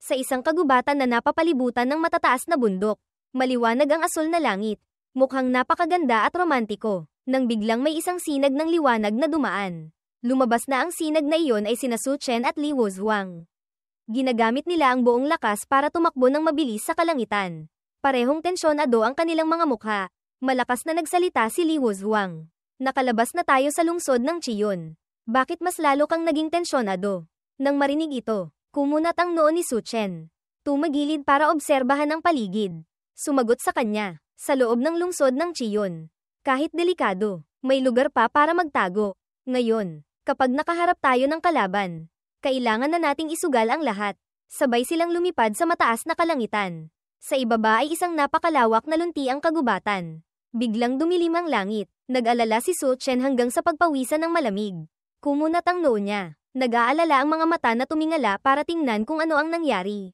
Sa isang kagubatan na napapalibutan ng matataas na bundok, maliwanag ang asul na langit. Mukhang napakaganda at romantiko, nang biglang may isang sinag ng liwanag na dumaan. Lumabas na ang sinag na iyon ay sina Su Chen at Li Wuzhuang. Ginagamit nila ang buong lakas para tumakbo ng mabilis sa kalangitan. Parehong tensyonado ang kanilang mga mukha. Malakas na nagsalita si Li Wuzhuang. Nakalabas na tayo sa lungsod ng Chiyon. Bakit mas lalo kang naging tensyonado? Nang marinig ito, kumunat ang noo ni Su Chen. Tumagilid para obserbahan ang paligid. Sumagot sa kanya, sa loob ng lungsod ng Chiyon. Kahit delikado, may lugar pa para magtago. Ngayon, kapag nakaharap tayo ng kalaban, kailangan na nating isugal ang lahat. Sabay silang lumipad sa mataas na kalangitan. Sa ibaba ay isang napakalawak na luntiang kagubatan. Biglang dumilim ang langit. Nag-alala si Su Chen hanggang sa pagpawisan ng malamig. Kumunat ang noo niya. Nag-aalala ang mga mata na tumingala para tingnan kung ano ang nangyari.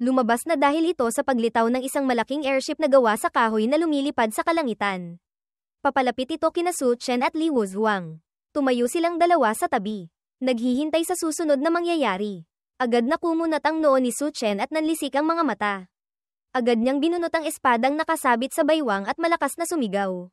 Lumabas na dahil ito sa paglitaw ng isang malaking airship na gawa sa kahoy na lumilipad sa kalangitan. Papalapit ito kina Su Chen at Li Wuzhuang. Tumayo silang dalawa sa tabi. Naghihintay sa susunod na mangyayari. Agad na kumunat ang noo ni Su Chen at nanlisik ang mga mata. Agad niyang binunot ang espadang nakasabit sa baywang at malakas na sumigaw.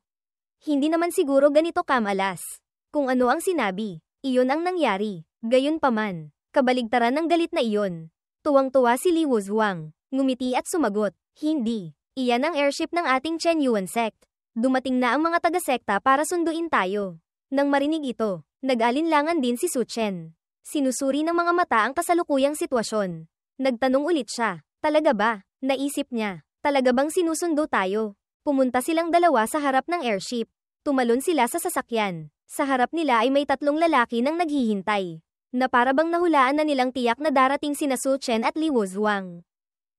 Hindi naman siguro ganito kamalas. Kung ano ang sinabi, iyon ang nangyari. Gayunpaman, kabaligtaran ng galit na iyon. Tuwang-tuwa si Li Wuzhuang, ngumiti at sumagot, hindi. Iyan ang airship ng ating Chen Yuan sect. Dumating na ang mga taga-sekta para sunduin tayo. Nang marinig ito, nag-alinlangan din si Su Chen. Sinusuri ng mga mata ang kasalukuyang sitwasyon. Nagtanong ulit siya, talaga ba? Naisip niya, talaga bang sinusundo tayo? Pumunta silang dalawa sa harap ng airship. Tumalon sila sa sasakyan. Sa harap nila ay may 3 lalaki nang naghihintay. Na para bang nahulaan na nilang tiyak na darating sina Su Chen at Li Wuzhuang.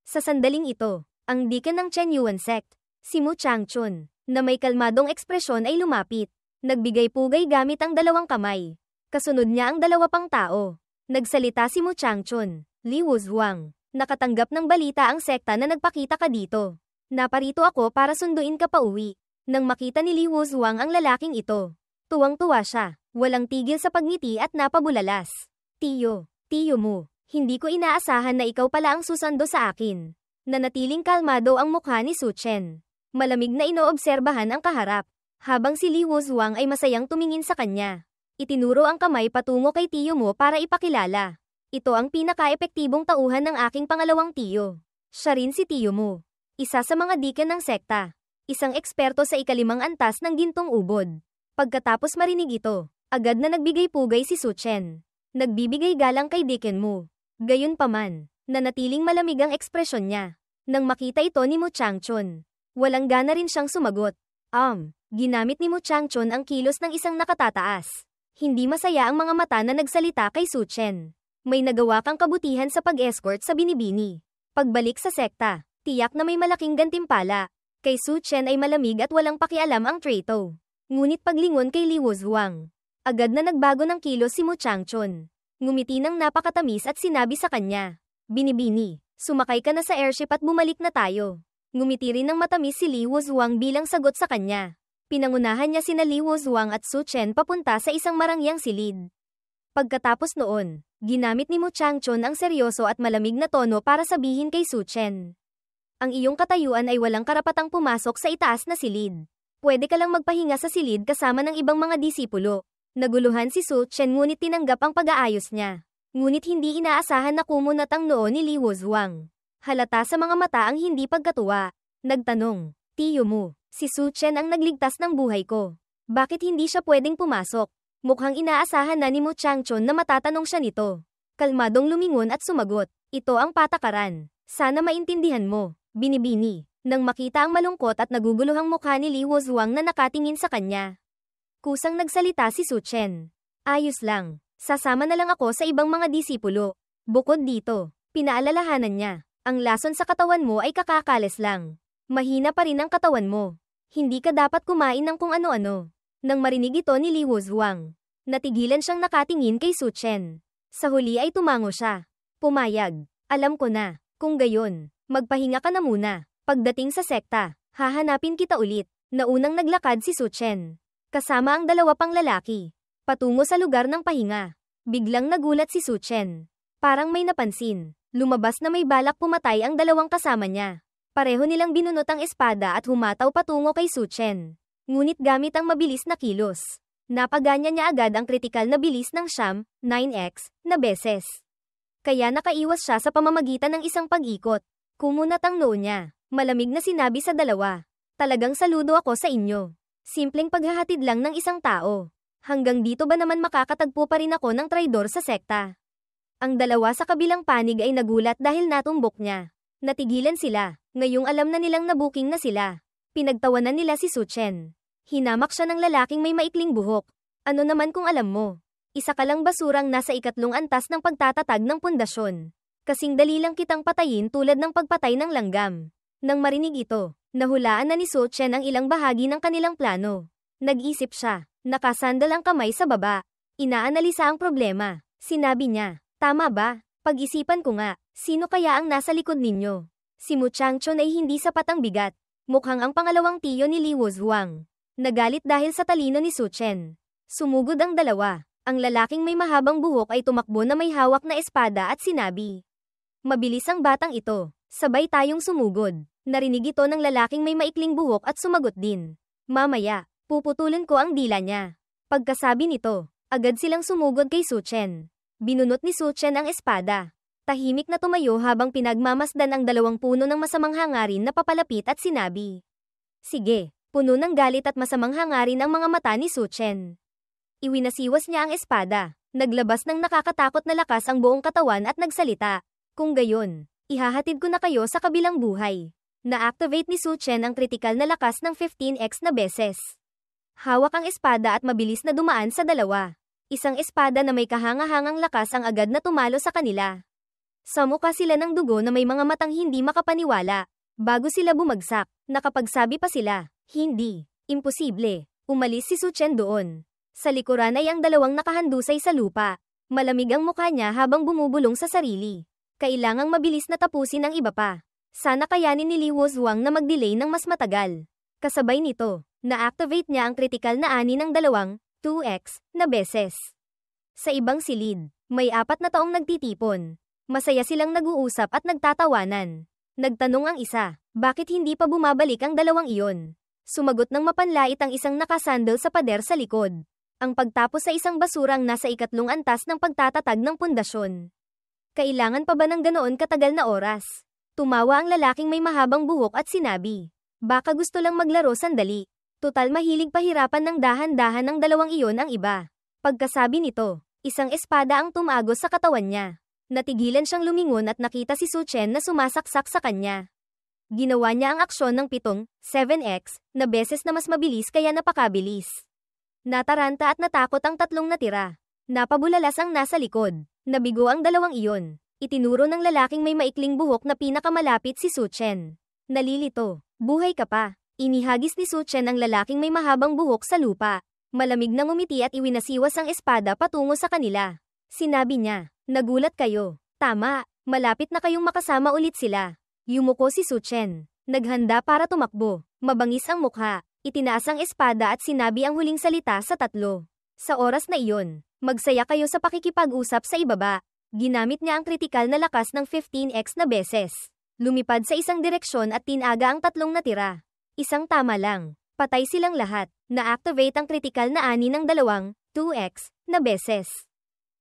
Sa sandaling ito, ang deacon ng Chen Yuan sect, si Mu Changchun, na may kalmadong ekspresyon ay lumapit. Nagbigay-pugay gamit ang 2 kamay. Kasunod niya ang 2 pang tao. Nagsalita si Mu Changchun, Li Wuzhuang, nakatanggap ng balita ang sekta na nagpakita ka dito. Naparito ako para sunduin ka pa uwi. Nang makita ni Li Wuzhuang ang lalaking ito, tuwang-tuwa siya. Walang tigil sa pagngiti at napabulalas. Tiyo mo, hindi ko inaasahan na ikaw pala ang susando sa akin. Nanatiling kalmado ang mukha ni Su Chen. Malamig na inoobserbahan ang kaharap. Habang si Li Wuzhuang ay masayang tumingin sa kanya. Itinuro ang kamay patungo kay tiyo mo para ipakilala. Ito ang pinaka-epektibong tauhan ng aking pangalawang tiyo. Siya rin si tiyo mo. Isa sa mga deacon ng sekta. Isang eksperto sa ika-5 antas ng gintong ubod. Pagkatapos marinig ito, agad na nagbigay-pugay si Su Chen. Nagbibigay galang kay deacon mo. Gayunpaman, nanatiling malamig ang ekspresyon niya. Nang makita ito ni Mu Changchun, walang gana rin siyang sumagot. Ginamit ni Mu Changchun ang kilos ng isang nakatataas. Hindi masaya ang mga mata na nagsalita kay Su Chen. May nagawa kang kabutihan sa pag-escort sa binibini. Pagbalik sa sekta, tiyak na may malaking gantimpala. Kay Su Chen ay malamig at walang pakialam ang traitor. Ngunit paglingon kay Li Wuzhuang, agad na nagbago ng kilos si Mu Changchun. Ngumiti ng napakatamis at sinabi sa kanya, Binibini, sumakay ka na sa airship at bumalik na tayo. Ngumiti rin ng matamis si Li Wuzhuang bilang sagot sa kanya. Pinangunahan niya sina Li Wuzhuang at Su Chen papunta sa isang marangyang silid. Pagkatapos noon, ginamit ni Mu Changchun ang seryoso at malamig na tono para sabihin kay Su Chen. Ang iyong katayuan ay walang karapatang pumasok sa itaas na silid. Pwede ka lang magpahinga sa silid kasama ng ibang mga disipulo. Naguluhan si Su Chen ngunit tinanggap ang pag-aayos niya. Ngunit hindi inaasahan na kumunat ang noo ni Li Wuzhuang. Halata sa mga mata ang hindi pagkatuwa. Nagtanong, tiyo mo, si Su Chen ang nagligtas ng buhay ko. Bakit hindi siya pwedeng pumasok? Mukhang inaasahan na ni Mu Changchun na matatanong siya nito. Kalmadong lumingon at sumagot, ito ang patakaran. Sana maintindihan mo, binibini. Nang makita ang malungkot at naguguluhang mukha ni Li Wuzhuang na nakatingin sa kanya. Kusang nagsalita si Su Chen. Ayos lang, sasama na lang ako sa ibang mga disipulo. Bukod dito, pinaalalahanan niya, ang lason sa katawan mo ay kakakales lang. Mahina pa rin ang katawan mo. Hindi ka dapat kumain ng kung ano-ano. Nang marinig ito ni Li Wuzhuang, natigilan siyang nakatingin kay Su Chen. Sa huli ay tumango siya. Pumayag, alam ko na, kung gayon, magpahinga ka na muna. Pagdating sa sekta, hahanapin kita ulit. Naunang naglakad si Su Chen. Kasama ang 2 pang lalaki. Patungo sa lugar ng pahinga. Biglang nagulat si Su Chen. Parang may napansin. Lumabas na may balak pumatay ang dalawang kasama niya. Pareho nilang binunot ang espada at humataw patungo kay Su Chen. Ngunit gamit ang mabilis na kilos, napaganya niya agad ang kritikal na bilis ng siyam, 9x, na beses. Kaya nakaiwas siya sa pamamagitan ng isang pag-ikot. Kumunat ang noo niya. Malamig na sinabi sa dalawa. Talagang saludo ako sa inyo. Simpleng paghahatid lang ng isang tao. Hanggang dito ba naman makakatagpo pa rin ako ng traidor sa sekta? Ang dalawa sa kabilang panig ay nagulat dahil natumbok niya. Natigilan sila. Ngayong alam na nilang nabuking na sila. Pinagtawanan nila si Su Chen. Hinamak siya ng lalaking may maikling buhok. Ano naman kung alam mo? Isa ka lang basurang nasa ikatlong antas ng pagtatatag ng pundasyon. Kasing dali lang kitang patayin tulad ng pagpatay ng langgam. Nang marinig ito, nahulaan na ni Su Chen ang ilang bahagi ng kanilang plano. Nag-isip siya. Nakasandal ang kamay sa baba. Inaanalisa ang problema. Sinabi niya, tama ba? Pag-isipan ko nga, sino kaya ang nasa likod ninyo? Si Mu Changchun ay hindi sapat ang bigat. Mukhang ang pangalawang tiyo ni Li Wuzhuang. Nagalit dahil sa talino ni Su Chen. Sumugod ang dalawa. Ang lalaking may mahabang buhok ay tumakbo na may hawak na espada at sinabi. Mabilis ang batang ito. Sabay tayong sumugod. Narinig ito ng lalaking may maikling buhok at sumagot din. Mamaya, puputulin ko ang dila niya. Pagkasabi nito, agad silang sumugod kay Su Chen. Binunot ni Su Chen ang espada. Tahimik na tumayo habang pinagmamasdan ang dalawang puno ng masamang hangarin na papalapit at sinabi. Sige, puno ng galit at masamang hangarin ang mga mata ni Su Chen. Iwinasiwas niya ang espada. Naglabas ng nakakatakot na lakas ang buong katawan at nagsalita. Kung gayon, ihahatid ko na kayo sa kabilang buhay. Na-activate ni Su Chen ang kritikal na lakas ng 15x na beses. Hawak ang espada at mabilis na dumaan sa dalawa. Isang espada na may kahanga-hangang lakas ang agad na tumalo sa kanila. Sa mukha sila ng dugo na may mga matang hindi makapaniwala. Bago sila bumagsak, nakapagsabi pa sila, hindi, imposible. Umalis si Su Chen doon. Sa likuran ay ang dalawang nakahandusay sa lupa. Malamig ang mukha niya habang bumubulong sa sarili. Kailangang mabilis na tapusin ang iba pa. Sana kayanin ni Li Wuzhuang na mag-delay ng mas matagal. Kasabay nito, na-activate niya ang kritikal na ani ng dalawang, 2x, na beses. Sa ibang silid, may 4 na taong nagtitipon. Masaya silang nag-uusap at nagtatawanan. Nagtanong ang isa, bakit hindi pa bumabalik ang dalawang iyon? Sumagot ng mapanlait ang isang nakasandal sa pader sa likod. Ang pagtapos sa isang basurang nasa ikatlong antas ng pagtatatag ng pundasyon. Kailangan pa ba ng ganoon katagal na oras? Tumawa ang lalaking may mahabang buhok at sinabi, baka gusto lang maglaro sandali. Tutal mahilig pahirapan ng dahan-dahan ng dalawang iyon ang iba. Pagkasabi nito, isang espada ang tumagos sa katawan niya. Natigilan siyang lumingon at nakita si Su Chen na sumasaksak sa kanya. Ginawa niya ang aksyon ng 7x, na beses na mas mabilis kaya napakabilis. Nataranta at natakot ang tatlong natira. Napabulalas ang nasa likod. Nabigo ang dalawang iyon. Itinuro ng lalaking may maikling buhok na pinakamalapit si Su Chen. Nalilito. Buhay ka pa. Inihagis ni Su Chen ang lalaking may mahabang buhok sa lupa. Malamig na ngumiti at iwinasiwas ang espada patungo sa kanila. Sinabi niya, nagulat kayo. Tama, malapit na kayong makasama ulit sila. Yumuko si Su Chen. Naghanda para tumakbo. Mabangis ang mukha. Itinaas ang espada at sinabi ang huling salita sa tatlo. Sa oras na iyon, magsaya kayo sa pakikipag-usap sa ibaba. Ginamit niya ang kritikal na lakas ng 15x na beses. Lumipad sa isang direksyon at tinaga ang tatlong natira. Isang tama lang. Patay silang lahat. Na-activate ang kritikal na ani ng dalawang, 2x, na beses.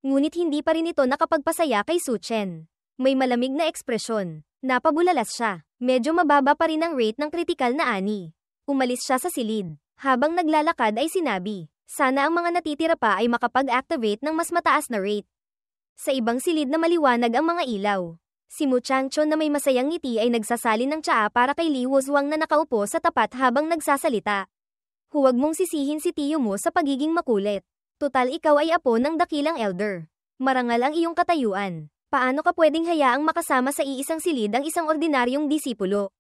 Ngunit hindi pa rin ito nakapagpasaya kay Su Chen. May malamig na ekspresyon. Napabulalas siya. Medyo mababa pa rin ang rate ng kritikal na ani. Umalis siya sa silid. Habang naglalakad ay sinabi, sana ang mga natitira pa ay makapag-activate ng mas mataas na rate. Sa ibang silid na maliwanag ang mga ilaw. Si Mu Changchun na may masayang ngiti ay nagsasalin ng tsaa para kay Li Wuzhuang na nakaupo sa tapat habang nagsasalita. Huwag mong sisihin si tiyo mo sa pagiging makulit. Tutal ikaw ay apo ng dakilang elder. Marangal ang iyong katayuan. Paano ka pwedeng hayaang makasama sa iisang silid ang isang ordinaryong disipulo?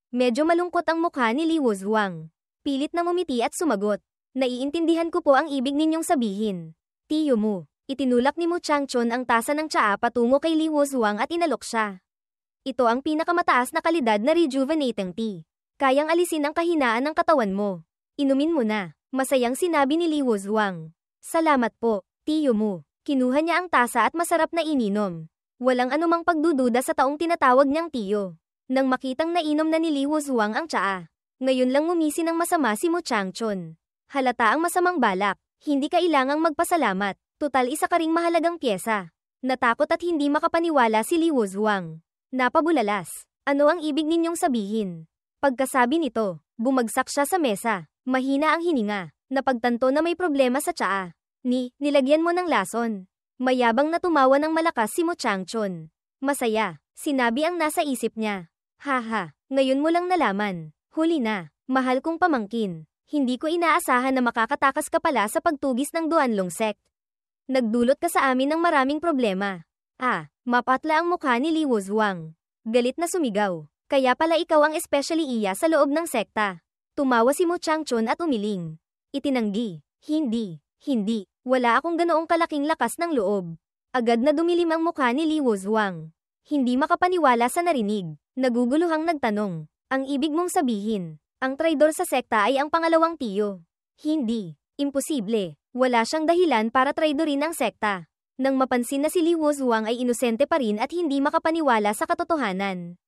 Medyo malungkot ang mukha ni Li Wuzhuang. Pilit na ngumiti at sumagot. Naiintindihan ko po ang ibig ninyong sabihin. Tiyo mo. Itinulak ni Mu Changchun ang tasa ng tsaa patungo kay Li Wuzhuang at inalok siya. Ito ang pinakamataas na kalidad na rejuvenating tea. Kayang alisin ang kahinaan ng katawan mo. Inumin mo na. Masayang sinabi ni Li Wuzhuang. Salamat po, tiyo mo. Kinuha niya ang tasa at masarap na ininom. Walang anumang pagdududa sa taong tinatawag niyang tiyo. Nang makitang nainom na ni Li Wuzhuang ang tsaa, ngayon lang ngumisi ng masama si Mu Changchun. Halata ang masamang balak, hindi kailangang magpasalamat, tutal isa ka ring mahalagang pyesa. Natakot at hindi makapaniwala si Li Wuzhuang. Napabulalas. Ano ang ibig ninyong sabihin? Pagkasabi nito, bumagsak siya sa mesa. Mahina ang hininga. Napagtanto na may problema sa tsaa. Nilagyan mo ng lason. Mayabang na tumawa ng malakas si Mu Changchun. Masaya, sinabi ang nasa isip niya. Haha, ngayon mo lang nalaman. Huli na, mahal kong pamangkin. Hindi ko inaasahan na makakatakas ka pala sa pagtugis ng Duanlong sect. Nagdulot ka sa amin ng maraming problema. Mapatla ang mukha ni Li Wuzhuang. Galit na sumigaw. Kaya pala ikaw ang especially iya sa loob ng sekta. Tumawa si Mu Changchun at umiling. Itinanggi. Hindi. Wala akong ganoong kalaking lakas ng loob. Agad na dumilim ang mukha ni Li Wuzhuang. Hindi makapaniwala sa narinig. Naguguluhang nagtanong. Ang ibig mong sabihin, ang traidor sa sekta ay ang pangalawang tiyo. Hindi. Imposible. Wala siyang dahilan para traidorin ang sekta. Nang mapansin na si Li Wuzhuang ay inosente pa rin at hindi makapaniwala sa katotohanan.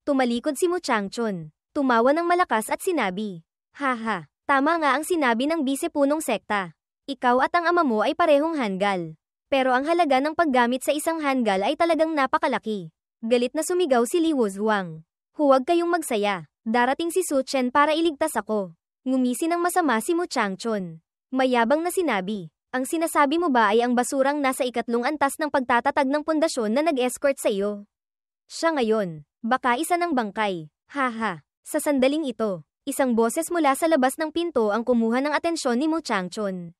Tumalikod si Mu Changchun. Tumawa ng malakas at sinabi, Haha, tama nga ang sinabi ng bise-punong sekta. Ikaw at ang ama mo ay parehong hanggal. Pero ang halaga ng paggamit sa isang hanggal ay talagang napakalaki. Galit na sumigaw si Li Wuzhuang. Huwag kayong magsaya. Darating si Su Chen para iligtas ako. Ngumisi ng masama si Mu Changchun. Mayabang na sinabi, ang sinasabi mo ba ay ang basurang nasa ikatlong antas ng pagtatatag ng pundasyon na nag-escort sa iyo? Siya ngayon, baka isa ng bangkay. Haha, sa sandaling ito, isang boses mula sa labas ng pinto ang kumuha ng atensyon ni Mu Changchun.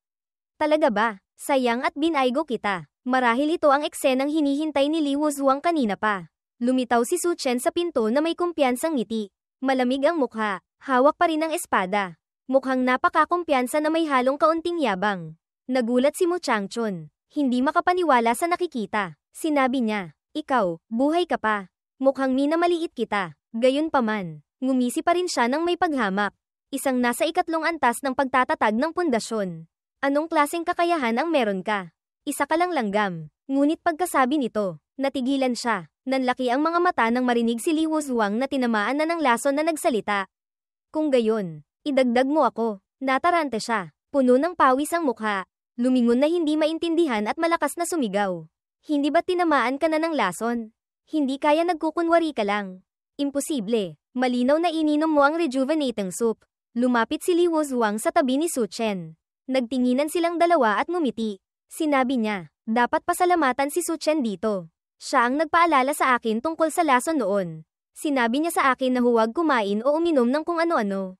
Talaga ba? Sayang at binaygo kita. Marahil ito ang eksenang hinihintay ni Li Wuzhuang kanina pa. Lumitaw si Su Chen sa pinto na may kumpiyansang ngiti. Malamig ang mukha, hawak pa rin ang espada. Mukhang napakakumpiyansa na may halong kaunting yabang. Nagulat si Mu Changchun. Hindi makapaniwala sa nakikita. Sinabi niya, ikaw, buhay ka pa. Mukhang minamaliit kita. Gayunpaman, ngumisi pa rin siya ng may paghamak. Isang nasa ikatlong antas ng pagtatatag ng pundasyon. Anong klaseng kakayahan ang meron ka? Isa ka lang langgam. Ngunit pagkasabi nito, natigilan siya. Nanlaki ang mga mata nang marinig si Li Wuzhuang na tinamaan na ng lason na nagsalita. Kung gayon, idagdag mo ako. Natarante siya. Puno ng pawis ang mukha. Lumingon na hindi maintindihan at malakas na sumigaw. Hindi ba tinamaan ka na ng lason? Hindi kaya nagkukunwari ka lang. Imposible. Malinaw na ininom mo ang rejuvenating soup. Lumapit si Li Wuzhuang sa tabi ni Su Chen. Nagtinginan silang dalawa at ngumiti. Sinabi niya, dapat pasalamatan si Su Chen dito. Siya ang nagpaalala sa akin tungkol sa lason noon. Sinabi niya sa akin na huwag kumain o uminom ng kung ano-ano.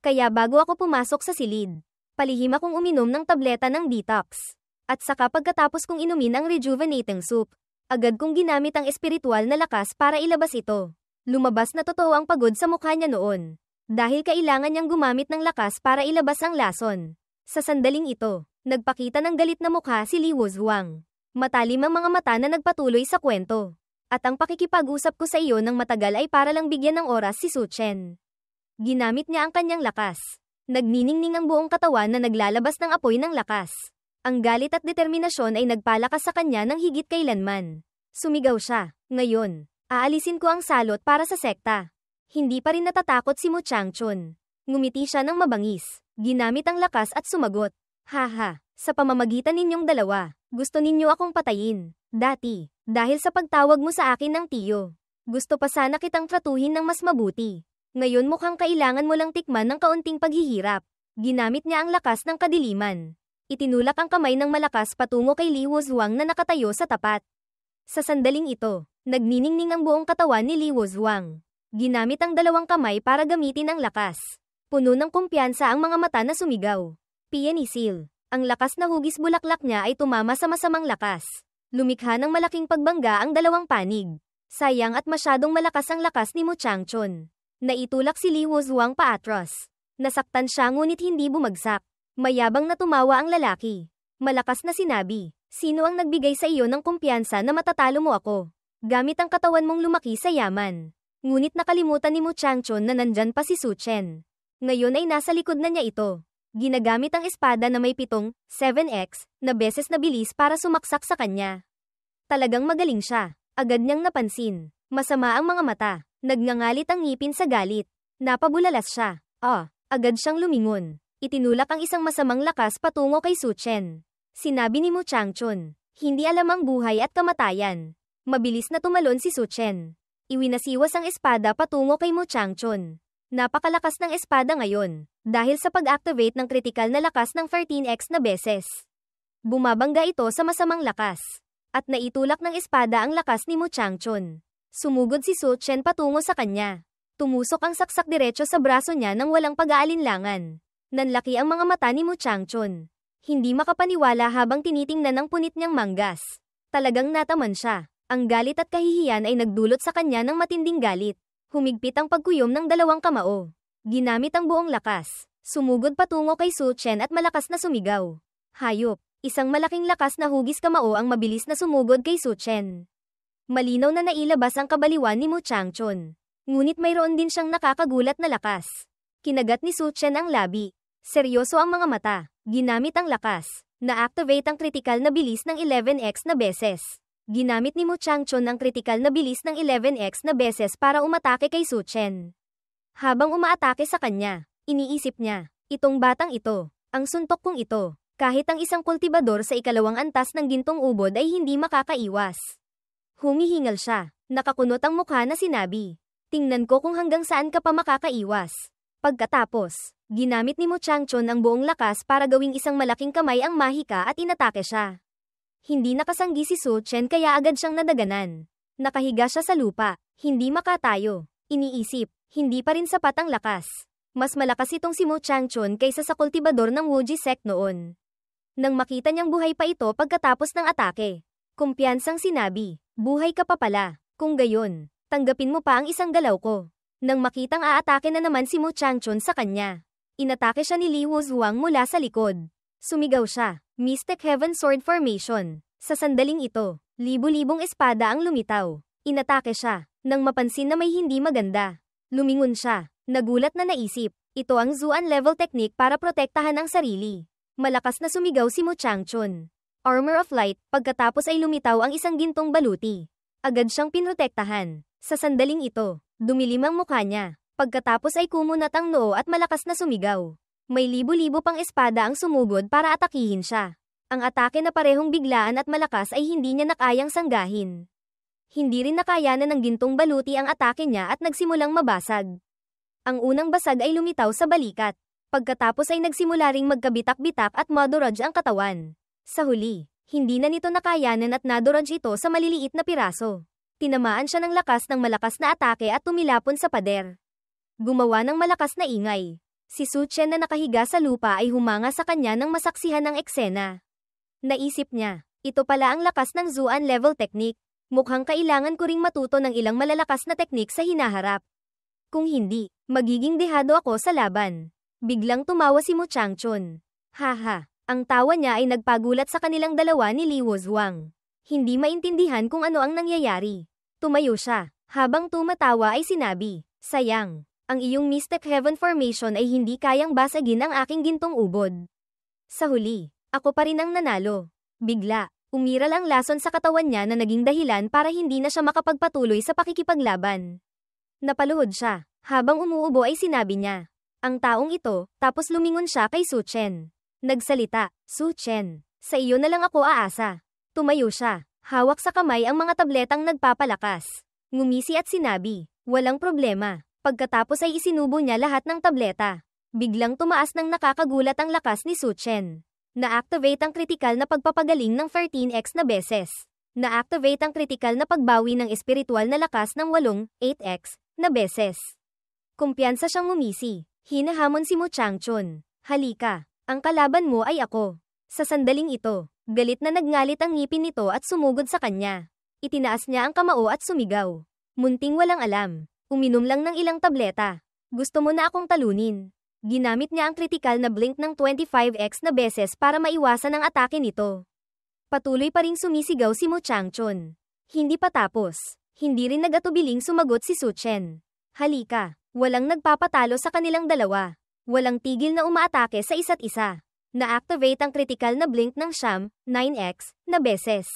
Kaya bago ako pumasok sa silid, palihim akong uminom ng tableta ng detox. At saka pagkatapos kong inumin ang rejuvenating soup, agad kong ginamit ang espiritual na lakas para ilabas ito. Lumabas na totoo ang pagod sa mukha niya noon. Dahil kailangan niyang gumamit ng lakas para ilabas ang lason. Sa sandaling ito, nagpakita ng galit na mukha si Li Wuzhuang. Matalim ang mga mata na nagpatuloy sa kwento. At ang pakikipag-usap ko sa iyo ng matagal ay para lang bigyan ng oras si Su Chen. Ginamit niya ang kanyang lakas. Nagniningning ang buong katawan na naglalabas ng apoy ng lakas. Ang galit at determinasyon ay nagpalakas sa kanya ng higit kailanman. Sumigaw siya, ngayon, aalisin ko ang salot para sa sekta. Hindi pa rin natatakot si Mu Changchun. Ngumiti siya ng mabangis. Ginamit ang lakas at sumagot. Haha, sa pamamagitan ninyong dalawa, gusto ninyo akong patayin. Dati, dahil sa pagtawag mo sa akin ng tiyo. Gusto pa sana kitang tratuhin ng mas mabuti. Ngayon mukhang kailangan mo lang tikman ng kaunting paghihirap. Ginamit niya ang lakas ng kadiliman. Itinulak ang kamay ng malakas patungo kay Li Wuzhuang na nakatayo sa tapat. Sa sandaling ito, nagniningning ang buong katawan ni Li Wuzhuang. Ginamit ang dalawang kamay para gamitin ang lakas. Puno ng kumpiyansa ang mga mata na sumigaw. Pianisil. Ang lakas na hugis bulaklak niya ay tumama sa masamang lakas. Lumikha ng malaking pagbangga ang dalawang panig. Sayang at masyadong malakas ang lakas ni Mu Changchun. Naitulak si Li Wuzhuang paatras. Nasaktan siya ngunit hindi bumagsak. Mayabang na tumawa ang lalaki. Malakas na sinabi, sino ang nagbigay sa iyo ng kumpiyansa na matatalo mo ako? Gamit ang katawan mong lumaki sa yaman. Ngunit nakalimutan ni Mu Changchun na nandyan pa si Su Chen. Ngayon ay nasa likod na niya ito. Ginagamit ang espada na may 7x na beses na bilis para sumaksak sa kanya. Talagang magaling siya. Agad niyang napansin. Masama ang mga mata. Nagngangalit ang ngipin sa galit. Napabulalas siya. Agad siyang lumingon. Itinulak ang isang masamang lakas patungo kay Su Chen. Sinabi ni Mu Changchun. Hindi alam ang buhay at kamatayan. Mabilis na tumalon si Su Chen. Iwinasiwas ang espada patungo kay Mu Changchun. Napakalakas ng espada ngayon, dahil sa pag-activate ng kritikal na lakas ng 13x na beses. Bumabangga ito sa masamang lakas. At naitulak ng espada ang lakas ni Mu Changchun. Sumugod si Su Chen patungo sa kanya. Tumusok ang saksak diretso sa braso niya nang walang pag-aalinlangan. Nanlaki ang mga mata ni Mu Changchun. Hindi makapaniwala habang tinitingnan ang punit niyang manggas. Talagang nataman siya. Ang galit at kahihiyan ay nagdulot sa kanya ng matinding galit. Humigpit ang pagkuyom ng dalawang kamao. Ginamit ang buong lakas. Sumugod patungo kay Su Chen at malakas na sumigaw. Hayop. Isang malaking lakas na hugis kamao ang mabilis na sumugod kay Su Chen. Malinaw na nailabas ang kabaliwan ni Mu Changchun. Ngunit mayroon din siyang nakakagulat na lakas. Kinagat ni Su Chen ang labi. Seryoso ang mga mata. Ginamit ang lakas. Na-activate ang kritikal na bilis ng 11x na beses. Ginamit ni Mu Changchun ang kritikal na bilis ng 11x na beses para umatake kay Su Chen. Habang umaatake sa kanya, iniisip niya, itong batang ito, ang suntok kong ito, kahit ang isang kultibador sa ikalawang antas ng gintong ubod ay hindi makakaiwas. Humihingal siya, nakakunot ang mukha na sinabi, tingnan ko kung hanggang saan ka pa makakaiwas. Pagkatapos, ginamit ni Mu Changchun ang buong lakas para gawing isang malaking kamay ang mahika at inatake siya. Hindi nakasanggi si Su Chen kaya agad siyang nadaganan. Nakahiga siya sa lupa, hindi makatayo. Iniisip, hindi pa rin sapat ang lakas. Mas malakas itong si Mu Changchun kaysa sa kultibador ng Wuji sect noon. Nang makita niyang buhay pa ito pagkatapos ng atake, kumpiyansang sinabi, buhay ka pa pala. Kung gayon, tanggapin mo pa ang isang galaw ko. Nang makitang aatake na naman si Mu Changchun sa kanya, inatake siya ni Li Wuzhuang mula sa likod. Sumigaw siya, Mystic Heaven Sword Formation. Sa sandaling ito, libu-libong espada ang lumitaw. Inatake siya, nang mapansin na may hindi maganda. Lumingon siya, nagulat na naisip, ito ang Zuan level technique para protektahan ang sarili. Malakas na sumigaw si Mu Changchun. Armor of Light, pagkatapos ay lumitaw ang isang gintong baluti. Agad siyang pinrotektahan. Sa sandaling ito, dumilim ang mukha niya. Pagkatapos ay kumunat ang noo at malakas na sumigaw. May libo-libo pang espada ang sumugod para atakihin siya. Ang atake na parehong biglaan at malakas ay hindi niya nakayang sanggahin. Hindi rin nakayanan ng gintong baluti ang atake niya at nagsimulang mabasag. Ang unang basag ay lumitaw sa balikat. Pagkatapos ay nagsimula ring magkabitak-bitak at maduraj ang katawan. Sa huli, hindi na nito nakayanan at naduraj ito sa maliliit na piraso. Tinamaan siya ng lakas ng malakas na atake at tumilapon sa pader. Gumawa ng malakas na ingay. Si Su Chen na nakahiga sa lupa ay humanga sa kanya nang masaksihan ng eksena. Naisip niya, ito pala ang lakas ng Zuan level technique. Mukhang kailangan ko ring matuto ng ilang malalakas na teknik sa hinaharap. Kung hindi, magiging dehado ako sa laban. Biglang tumawa si Mu Changchun. Haha, ang tawa niya ay nagpagulat sa kanilang dalawa ni Li Wuzhuang. Hindi maintindihan kung ano ang nangyayari. Tumayo siya. Habang tumatawa ay sinabi, sayang, ang iyong Mystic Heaven Formation ay hindi kayang basagin ang aking gintong ubod. Sa huli, ako pa rin ang nanalo. Bigla, umiral ang lason sa katawan niya na naging dahilan para hindi na siya makapagpatuloy sa pakikipaglaban. Napaluhod siya. Habang umuubo ay sinabi niya, ang taong ito, tapos lumingon siya kay Su Chen. Nagsalita, Su Chen, sa iyo na lang ako aasa. Tumayo siya. Hawak sa kamay ang mga tabletang nagpapalakas. Ngumisi at sinabi, walang problema. Pagkatapos ay isinubo niya lahat ng tableta. Biglang tumaas ng nakakagulat ang lakas ni Su Chen. Na-activate ang kritikal na pagpapagaling ng 13x na beses. Na-activate ang kritikal na pagbawi ng espiritual na lakas ng 8x na beses. Kumpiyansa siyang ngumisi. Hinahamon si Mu Changchun. Halika, ang kalaban mo ay ako. Sa sandaling ito, galit na nagngalit ang ngipin nito at sumugod sa kanya. Itinaas niya ang kamao at sumigaw. Munting walang alam. Uminom lang ng ilang tableta. Gusto mo na akong talunin. Ginamit niya ang kritikal na blink ng 25x na beses para maiwasan ang atake nito. Patuloy pa ring sumisigaw si Mu Changchun. Hindi pa tapos. Hindi rin nag-atubiling sumagot si Su Chen. Halika, walang nagpapatalo sa kanilang dalawa. Walang tigil na umaatake sa isa't isa. Na-activate ang kritikal na blink ng 9x na beses.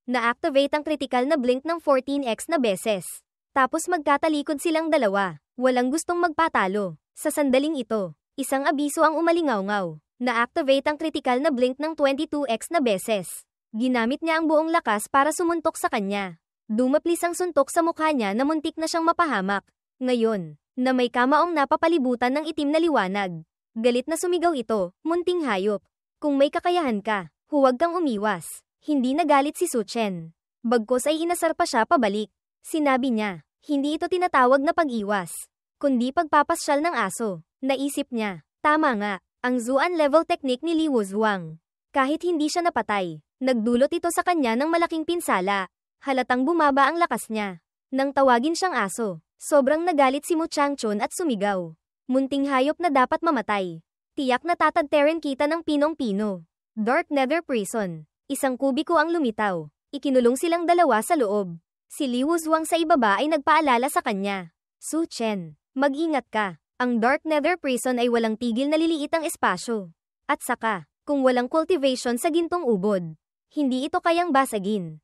Na-activate ang critical na blink ng 14x na beses. Tapos magkatalikod silang dalawa. Walang gustong magpatalo. Sa sandaling ito, isang abiso ang umalingaw-ngaw. Na-activate ang critical na blink ng 22x na beses. Ginamit niya ang buong lakas para sumuntok sa kanya. Dumaplis ang suntok sa mukha niya na muntik na siyang mapahamak. Ngayon, na may kamaong napapalibutan ng itim na liwanag. Galit na sumigaw ito, munting hayop. Kung may kakayahan ka, huwag kang umiwas. Hindi nagalit si Suchen. Bagkos ay inasar pa siya pabalik. Sinabi niya, hindi ito tinatawag na pag-iwas, kundi pagpapasyal ng aso. Naisip niya, tama nga, ang Zuan level technique ni Li Wuzhuang. Kahit hindi siya napatay, nagdulot ito sa kanya ng malaking pinsala. Halatang bumaba ang lakas niya. Nang tawagin siyang aso, sobrang nagalit si Mu Changchun at sumigaw. Munting hayop na dapat mamatay. Tiyak na tatadteren kita ng pinong-pino. Dark Nether Prison. Isang kubiko ang lumitaw. Ikinulong silang dalawa sa loob. Si Li Wuzhuang sa ibaba ay nagpaalala sa kanya. Su Chen, mag-ingat ka. Ang Dark Nether Prison ay walang tigil na liliit ang espasyo. At saka, kung walang cultivation sa gintong ubod, hindi ito kayang basagin.